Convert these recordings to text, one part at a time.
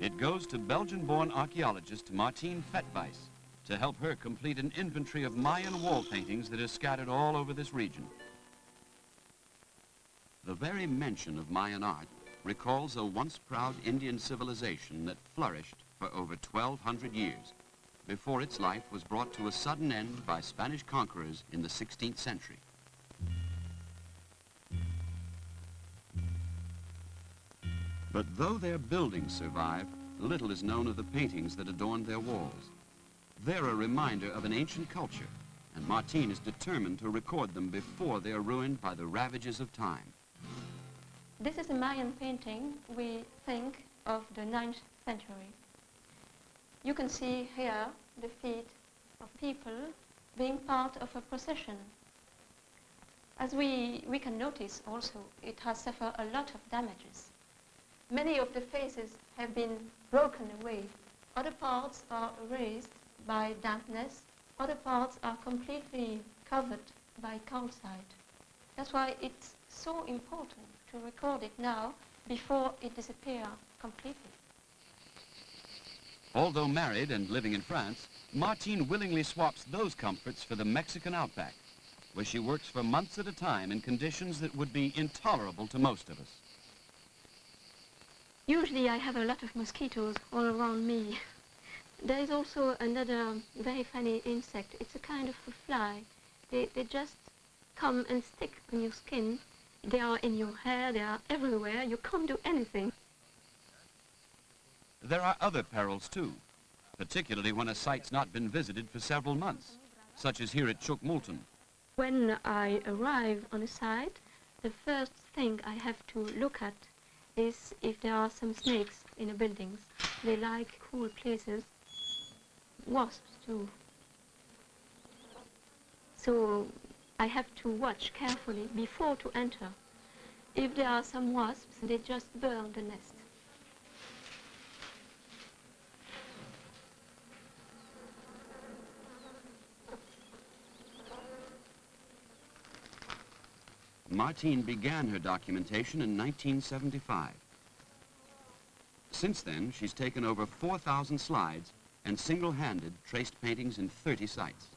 It goes to Belgian-born archaeologist Martine Fettweis to help her complete an inventory of Mayan wall paintings that are scattered all over this region. The very mention of Mayan art recalls a once proud Indian civilization that flourished for over 1,200 years before its life was brought to a sudden end by Spanish conquerors in the 16th century. But though their buildings survive, little is known of the paintings that adorned their walls. They're a reminder of an ancient culture, and Martine is determined to record them before they are ruined by the ravages of time. This is a Mayan painting, we think, of the 9th century. You can see here the feet of people being part of a procession. As we can notice also, it has suffered a lot of damages. Many of the faces have been broken away. Other parts are erased by dampness. Other parts are completely covered by calcite. That's why it's so important to record it now before it disappears completely. Although married and living in France, Martine willingly swaps those comforts for the Mexican outback, where she works for months at a time in conditions that would be intolerable to most of us. Usually I have a lot of mosquitoes all around me. There is also another very funny insect. It's a kind of a fly. They just come and stick on your skin. They are in your hair, they are everywhere. You can't do anything. There are other perils too, particularly when a site's not been visited for several months, such as here at Chukmulton. When I arrive on a site, the first thing I have to look at is if there are some snakes in the buildings. They like cool places. Wasps too. So I have to watch carefully before to enter. If there are some wasps, they just burn the nest. Martine began her documentation in 1975. Since then, she's taken over 4,000 slides and single-handed traced paintings in 30 sites.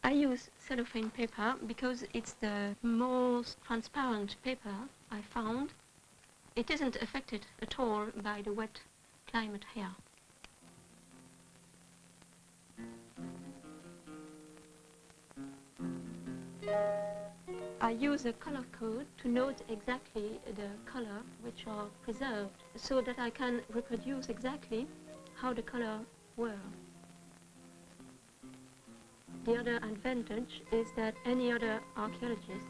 I use cellophane paper because it's the most transparent paper I found. It isn't affected at all by the wet climate here. I use a color code to note exactly the color which are preserved so that I can reproduce exactly how the color were. The other advantage is that any other archaeologist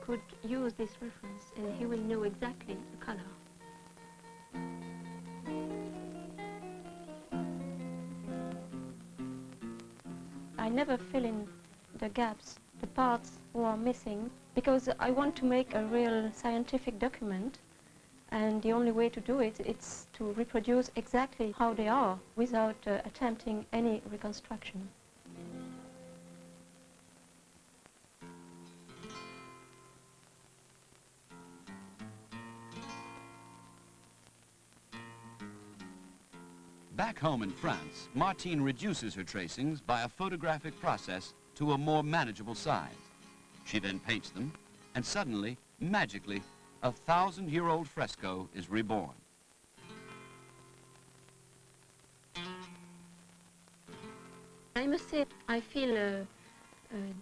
could use this reference and he will know exactly the color. I never fill in the gaps, the parts who are missing, because I want to make a real scientific document, and the only way to do it is to reproduce exactly how they are without attempting any reconstruction. Back home in France, Martine reduces her tracings by a photographic process to a more manageable size. She then paints them, and suddenly, magically, a 1,000-year-old fresco is reborn. I must say I feel a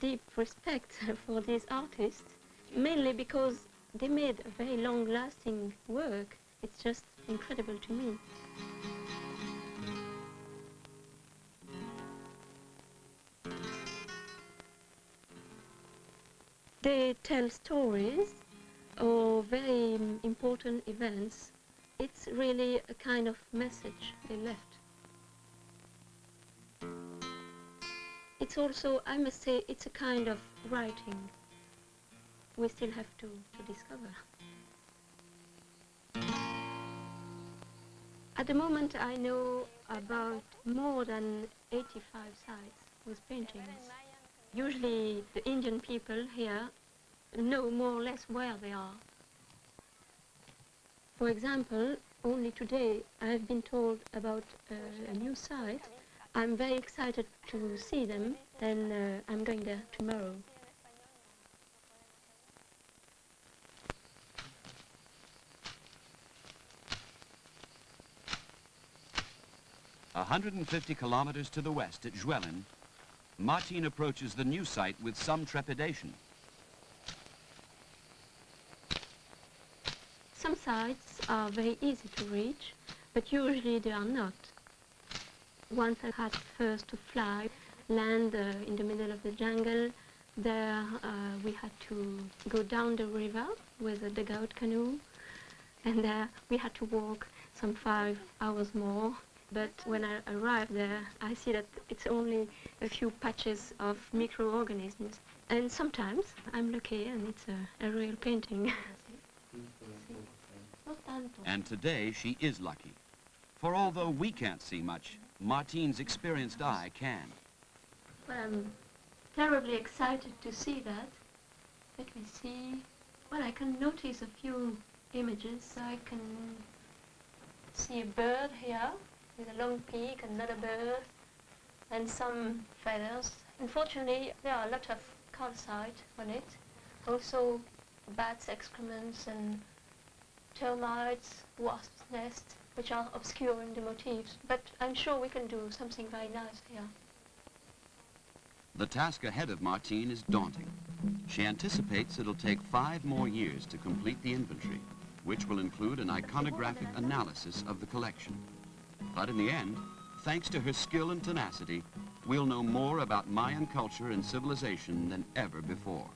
deep respect for these artists, mainly because they made a very long-lasting work. It's just incredible to me. They tell stories or very important events. It's really a kind of message they left. It's also, I must say, it's a kind of writing we still have to discover. At the moment I know about more than 85 sites with paintings. Usually the Indian people here know more or less where they are. For example, Only today I've been told about a new site. I'm very excited to see them, and I'm going there tomorrow. A 150 kilometers to the west at Juellin, Martine approaches the new site with some trepidation. Some sites are very easy to reach, but usually they are not. Once I had first to fly, land in the middle of the jungle. There we had to go down the river with a dugout canoe, and there we had to walk some 5 hours more. But when I arrived there, I see that it's only a few patches of microorganisms. And sometimes I'm lucky and it's a real painting. And today she is lucky. For although we can't see much, Martine's experienced eye can. Well, I'm terribly excited to see that. Let me see. Well, I can notice a few images. I can see a bird here with a long beak, another bird, and some feathers. Unfortunately, there are a lot of calcite on it. Also, bats' excrements and termites, wasps' nests, which are obscuring the motifs. But I'm sure we can do something very nice here. The task ahead of Martine is daunting. She anticipates it'll take 5 more years to complete the inventory, which will include an iconographic analysis of the collection. But in the end, thanks to her skill and tenacity, we'll know more about Mayan culture and civilization than ever before.